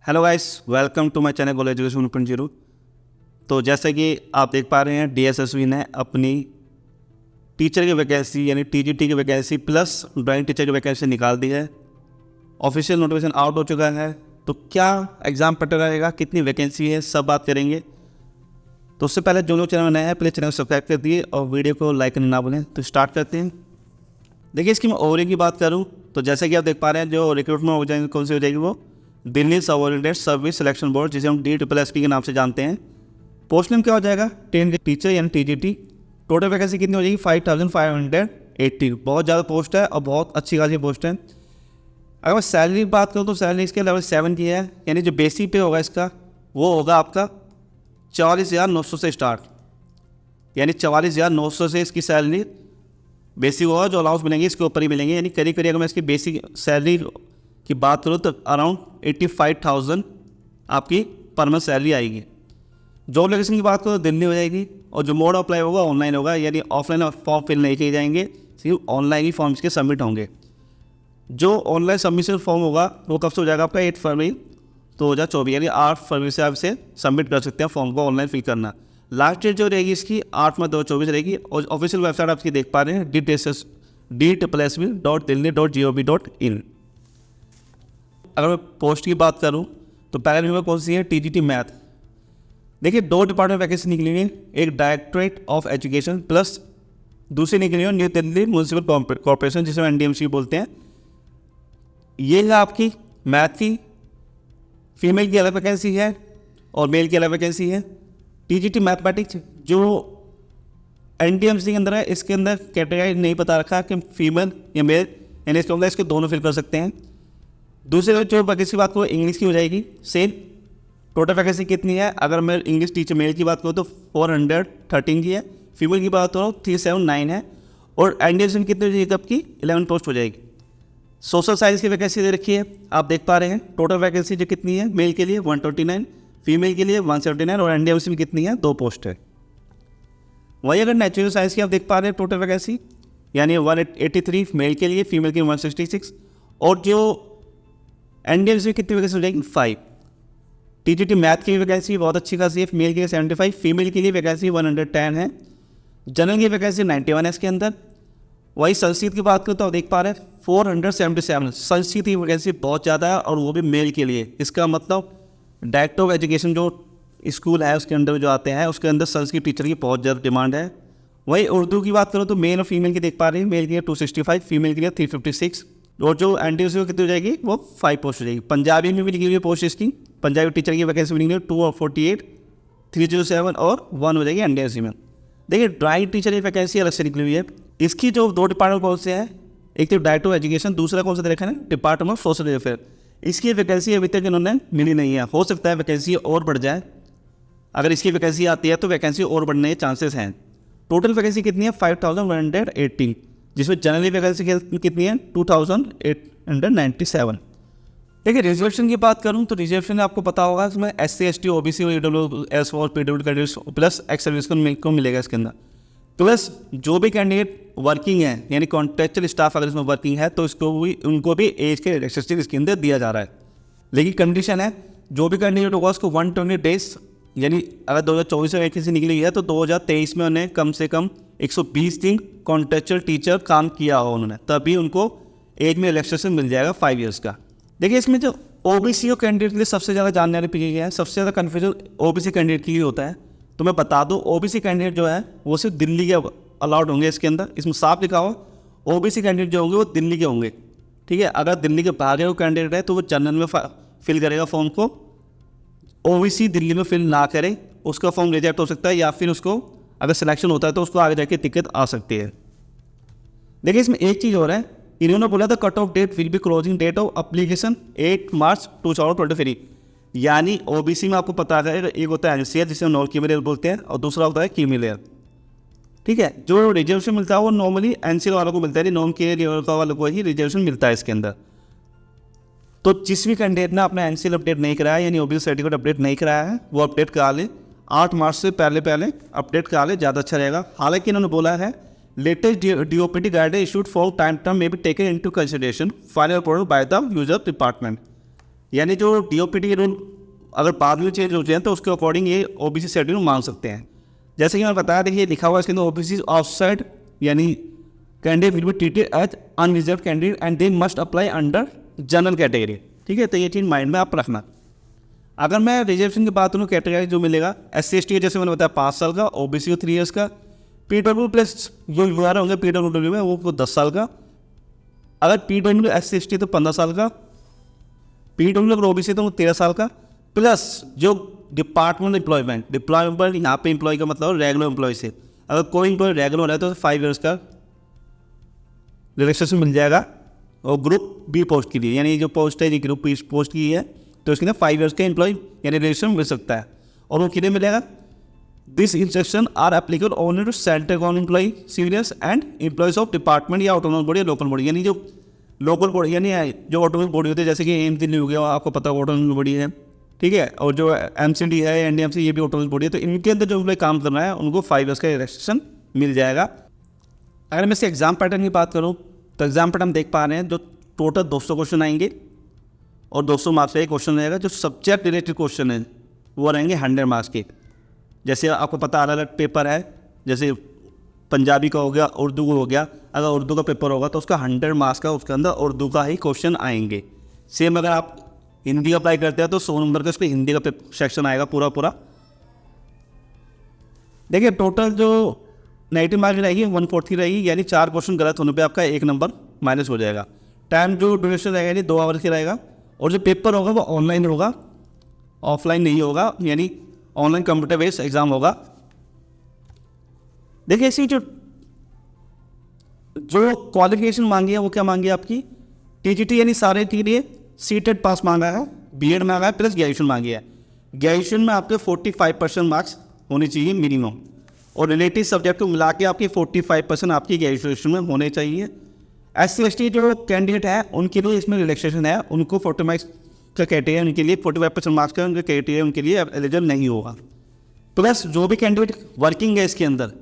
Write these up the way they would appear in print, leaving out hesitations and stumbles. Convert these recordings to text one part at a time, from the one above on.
Hello guys, welcome to my channel college education 1.0। तो जैसे कि आप देख पा रहे हैं, डीएसएसबी ने अपनी टीचर की वैकेंसी यानी टीजीटी की वैकेंसी प्लस ड्राइंग टीचर की वैकेंसी निकाल दी है। ऑफिशियल नोटिफिकेशन आउट हो चुका है। तो क्या एग्ज़ाम पैटर्न रहेगा, कितनी वैकेंसी है, सब बात करेंगे। तो उससे पहले जो लोग चैनल में नए हैं, प्लीज़ चैनल को सब्सक्राइब कर दिए और वीडियो को लाइक करना ना भूलें। तो स्टार्ट करते हैं। देखिए, इसकी मैं ओवरव्यू की बात करूँ तो जैसे कि आप देख पा रहे हैं, जो रिक्रूटमेंट हो जाएगी कौन सी हो जाएगी, वो Delhi subordinate service selection board, जिसे हम DSSB के नाम से जानते हैं। पोस्ट नेम क्या हो जाएगा, 10 टीचर यानी TGT। टोटल वैकेंसी कितनी हो जाएगी, 5580। बहुत ज़्यादा पोस्ट है और बहुत अच्छी खासी पोस्ट है। अगर मैं सैलरी की बात करूँ तो सैलरी इसके लेवल 7 की है, यानी जो बेसिक पे होगा इसका वो होगा आपका 44,900 से स्टार्ट, यानी 44,900 से इसकी सैलरी बेसिक होगा। जो अलाउंस मिलेंगे इसके ऊपर ही मिलेंगे, यानी करीब करीब अगर मैं इसकी बेसिक सैलरी की बात करूँ तो अराउंड 85,000 आपकी पर मंथ सैलरी आएगी। जॉब लोकेशन की बात करो तो दिल्ली हो जाएगी, और जो मोड अप्लाई होगा ऑनलाइन होगा, यानी ऑफलाइन फॉर्म फिल नहीं किए जाएंगे, सिर्फ ऑनलाइन ही फॉर्म इसके सबमिट होंगे। जो ऑनलाइन सबमिशन फॉर्म होगा वो कब से हो जाएगा आपका 8 फरवरी 2024, यानी 8 फरवरी से आप इसे सबमिट कर सकते हैं फॉर्म को ऑनलाइन फिल करना। लास्ट डेट जो रहेगी इसकी 8 मई 2024 रहेगी। और ऑफिशियल वेबसाइट आपकी देख पा रहे हैं DSSB.delhi.gov.in। अगर मैं पोस्ट की बात करूं तो पहले नंबर कौन सी है, TGT मैथ। देखिए, 2 डिपार्टमेंट वैकेंसी निकली हुई है, एक डायरेक्टरेट ऑफ एजुकेशन प्लस दूसरी निकली है न्यू दिल्ली म्यूनसिपल कॉर्पोरेशन, जिसे NDMC बोलते हैं। ये है आपकी मैथ की, फीमेल की अलग वैकेंसी है और मेल की अलग वैकेंसी है। TGT मैथमेटिक्स जो NDMC के अंदर है, इसके अंदर कैटेगरी नहीं पता रखा कि फीमेल या मेल, यानी इसके अंदर इसके दोनों फिल कर सकते हैं। दूसरी जो वैकेंसी की बात करो इंग्लिश की हो जाएगी सेम। टोटल वैकेंसी कितनी है, अगर मैं इंग्लिश टीचर मेल की बात करूँ तो 413 की है, फीमेल की बात करो 379 है। और NDMC में कितनी हो जाएगी आपकी 11 पोस्ट हो जाएगी। सोशल साइंस की वैकेंसी दे रखी है, आप देख पा रहे हैं। टोटल वैकेंसी जो कितनी है, मेल के लिए 129, फीमेल के लिए 179, और NDMC में कितनी है, 2 पोस्ट है। वही अगर नेचुरल साइंस की आप देख पा रहे हैं टोटल वैकेंसी, यानी 183 मेल के लिए, फीमेल की 166, और जो NDMC में कितनी वैकेंसी हो जाएगी 5। TGT मैथ की वैकेंसी बहुत अच्छी खासी है, मेल के लिए 75, फीमेल के लिए वैकेंसी 110 है, जनरल की वैकेंसी 91 है इसके अंदर। वही संस्कृत की बात करें तो आप देख पा रहे हैं 477, संस्कृत की वैकेंसी बहुत ज़्यादा है, और वो भी मेल के लिए। इसका मतलब डायरेक्टर ऑफ एजुकेशन जो स्कूल है उसके अंदर जो आते हैं, उसके अंदर संस्कृत टीचर की बहुत ज़्यादा डिमांड है। वही उर्दू की बात करो तो मेल और फीमेल की देख पा रहे हैं, मेल के लिए 265, फीमेल के लिए 356, और जो NDMC में कितनी हो जाएगी वो 5 पोस्ट हो जाएगी। पंजाबी में भी लिखी हुई है पोस्ट इसकी, पंजाबी टीचर की वैकेंसी मिलेंगी 248, 307 और 1 हो जाएगी NDMC में। देखिए, ड्राइंग टीचर की वैकेंसी अलग से निकली हुई है। इसकी जो 2 डिपार्टमेंट कौन से हैं, एक तो डायरेक्टर ऑफ एजुकेशन, दूसरा कौन सा दे रखा है, डिपार्टमेंट ऑफ सोशल वेलफेयर। इसकी वैकेंसी अभी तक इन्होंने मिली नहीं है, हो सकता है वैकेंसी और बढ़ जाए। अगर इसकी वैकेंसी आती है तो वैकेंसी और बढ़ने के चांसेस हैं। टोटल वैकेंसी कितनी है 5180, जिसमें जनरल वैकेंसी कितनी है 2897। देखिए, रिजर्वेशन की बात करूं तो रिजर्वेशन आपको पता होगा, इसमें SC ST OBC और EWS और PWD candidate plus ex service को मिलेगा इसके अंदर। प्लस जो भी कैंडिडेट वर्किंग है, यानी कॉन्ट्रेक्चुअल स्टाफ अगर इसमें वर्किंग है तो उनको भी एज के रिस्ट्रिक्शन इसके अंदर दिया जा रहा है। लेकिन कंडीशन है, जो भी कैंडिडेट होगा उसको 120 डेज, यानी अगर 2024 में वैकेंसी निकली है तो 2023 में उन्हें कम से कम 120 दिन कॉन्ट्रेक्चुअल टीचर काम किया हो उन्होंने, तभी उनको एज में रिलैक्सेशन मिल जाएगा 5 ईयर्स का। देखिए, इसमें जो OBC और कैंडिडेट के लिए सबसे ज़्यादा जानने वाली चीज़ है, सबसे ज़्यादा कन्फ्यूजन OBC कैंडिडेट के लिए होता है। तो मैं बता दूं, OBC कैंडिडेट जो है वो सिर्फ दिल्ली के अलाउड होंगे। इसके अंदर इसमें साफ लिखा हो OBC कैंडिडेट जो होंगे वो दिल्ली के होंगे, ठीक है। अगर दिल्ली के बाहर के कैंडिडेट है तो वो जनरल में फिल करेगा फॉर्म को, OBC दिल्ली में फिल ना करें, उसका फॉर्म रिजेक्ट हो सकता है, या फिर उसको अगर सिलेक्शन होता है तो उसको आगे जाके दिक्कत आ सकती है। देखिए, इसमें एक चीज़ और है, इन्होंने बोला था cut off date will be closing date of application 8 March 2023, यानी OBC में आपको पता है एक होता है NCL जिसे नॉन क्रीमी बोलते हैं, और दूसरा होता है क्रीमी लेयर, ठीक है। जो रिजर्वेशन मिलता है वो नॉर्मली NCL वालों को मिलता है, नॉन क्रीमी वालों को ही रिजर्वेशन मिलता है इसके अंदर। तो जिस भी कैंडिडेट ने अपना NCL अपडेट नहीं कराया, यानी OBC सर्टिफिकेट अपडेट नहीं कराया है, वो अपडेट करा ले, 8 मार्च से पहले अपडेट करा ले, ज़्यादा अच्छा रहेगा। हालांकि इन्होंने बोला है latest DOPT guidance issued for time term may be taken into consideration final approval by the user department. यानी जो DOPT के रूल अगर बाद में चेंज हो जाए तो उसके अकॉर्डिंग ये OBC शेड्यूल मांग सकते हैं। जैसे कि मैं बताया, देखिए लिखा हुआ है इसके अंदर OBC आउटसाइड यानी candidate will be treated as unreserve candidate and they must apply under general category. ठीक है, तो ये चीज़ माइंड में आप रखना। अगर मैं रिजर्वेशन की बात करूँ, कैटेगरी जो मिलेगा SC/ST जैसे मैंने बताया 5 साल का, OBC को 3 ईयर्स का, PW प्लस जो युवा होंगे PWW में वो 10 साल का, अगर PW SC/ST तो 15 साल का, PW अगर OBC तो वो 13 साल का, प्लस जो डिपार्टमेंट डिप्लॉयमेंट यहाँ पे एम्प्लॉय का मतलब रेगुलर एम्प्लॉय से, अगर कोई एम्प्लॉय रेगुलर है तो 5 ईयर्स का रिलैक्सेशन मिल जाएगा। और ग्रुप बी पोस्ट के लिए, यानी जो पोस्ट है ये ग्रुप बी पोस्ट की है, तो इसके अंदर 5 ईयर्स का एम्प्लॉय यानी रिलेक्सेशन मिल सकता है। और वो कितने मिलेगा? This instruction are applicable only to central government employ seniors and employees of department या ऑटोनोमस बॉडी या लोकल बॉडी। यानी जो लोकल बॉडी यानी जो ऑटोनोमस बॉडी होती है, जैसे कि एम्स दिल्ली हो गया, आपको पता है ऑटोनोमस बॉडी है, ठीक है, और जो MCD है, NDMC, ये भी ऑटोनोमस बॉडी है, तो इनके अंदर जो एम्प्लॉय काम कर रहा है उनको 5 ईयर्स का रिलैक्सेशन मिल जाएगा। अगर मैं इसके एग्जाम पैटर्न की बात करूँ तो एग्जाम पैटर्न हम देख पा रहे हैं, जो टोटल 200 क्वेश्चन आएंगे और 200 मार्क्स का एक क्वेश्चन रहेगा। जो सब्जेक्ट रिलेटेड क्वेश्चन है वो रहेंगे 100 मार्क्स के। जैसे आपको पता अलग अलग पेपर है, जैसे पंजाबी का हो गया, उर्दू का हो गया, अगर उर्दू का पेपर होगा तो उसका 100 मार्क्स का उसके अंदर उर्दू का ही क्वेश्चन आएंगे। सेम अगर आप हिंदी अप्लाई करते हैं तो 100 नंबर का उस पर हिंदी का सेक्शन आएगा पूरा। देखिए टोटल जो नेगेटिव मार्क रहेगी 140 रहेगी, यानी 4 क्वेश्चन गलत होने पे आपका 1 नंबर माइनस हो जाएगा। टाइम जो ड्यूरेशन रहेगा यानी 2 आवर्स की रहेगा, और जो पेपर होगा वो ऑनलाइन होगा, ऑफलाइन नहीं होगा, यानी ऑनलाइन कंप्यूटर बेस्ड एग्जाम होगा। देखिए इसी जो क्वालिफिकेशन मांगी है वो क्या मांगी है आपकी? TGT यानी सारे के लिए सीटेट पास मांगा है, B.Ed मांगा है, प्लस ग्रेजुएशन मांगी है। ग्रेजुएशन में आपके 45% मार्क्स होने चाहिए मिनिमम, और रिलेटिव सब्जेक्ट को मिला के आपकी 45% आपकी ग्रेजुएशन में होने चाहिए। SC/ST जो कैंडिडेट है उनके लिए इसमें रिलैक्सेशन है, उनको 40 मार्क्स का क्राइटेरिया, उनके लिए 45% मार्क्स का उनका क्राइटेरिया उनके लिए एलिजिबल नहीं होगा। प्लस जो भी कैंडिडेट वर्किंग है इसके अंदर,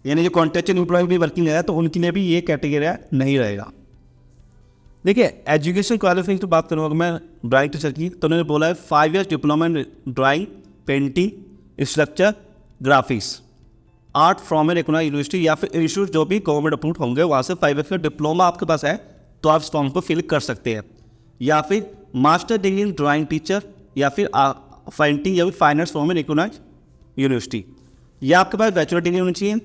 यानी जो कॉन्ट्रैक्चुअल एम्प्लॉय भी वर्किंग है, तो उनके लिए भी ये कैटेगरी नहीं रहेगा। देखिए एजुकेशन क्वालिफिकेशन की बात करूँ अगर मैं ड्राइंग टीचर की, तो उन्होंने बोला है 5 years diploma in drawing, painting, structure, graphics, art from an economic university या फिर इंस्टीट्यूट जो भी गवर्नमेंट अप्रूव होंगे वहाँ से 5 ईयर्स का डिप्लोमा आपके पास है तो आप इस फॉर्म को फिल कर सकते हैं। या फिर master degree in drawing teacher, या फिर पेंटिंग या फिर fine arts from an economic university, या आपके पास बैचलर डिग्री होनी चाहिए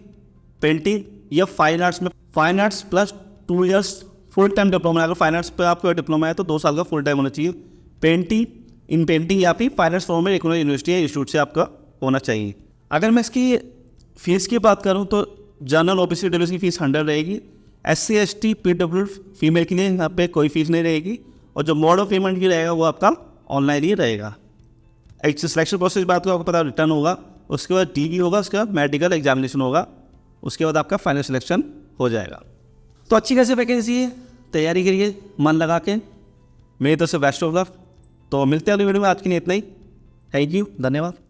पेंटिंग या फाइन आर्ट्स में, fine arts plus 2 years full time diploma. अगर फाइन आर्ट्स पर आपका डिप्लोमा है तो 2 साल का फुल टाइम होना चाहिए। पेंटिंग या फिर fine arts from an economic university या इंस्टीट्यूट से आपका होना चाहिए। अगर मैं इसकी फीस की बात करूं तो जनरल OBC DWS की फ़ीस 100 रहेगी। SC/ST PW फीमेल के लिए यहाँ पे कोई फीस नहीं रहेगी, और जो मोड ऑफ पेमेंट भी रहेगा वो आपका ऑनलाइन ही रहेगा। एक सिलेक्शन प्रोसेस बात को आपको पता रिटर्न होगा, उसके बाद DV होगा, उसके बाद मेडिकल एग्जामिनेशन होगा, उसके बाद आपका फाइनल सिलेक्शन हो जाएगा। तो अच्छी खासी वैकेंसी है, तैयारी करिए मन लगा के। मेरी तरफ से बेस्ट ऑफ लक। तो मिलते हैं अगली वीडियो में, आज के लिए इतना ही। थैंक यू, धन्यवाद।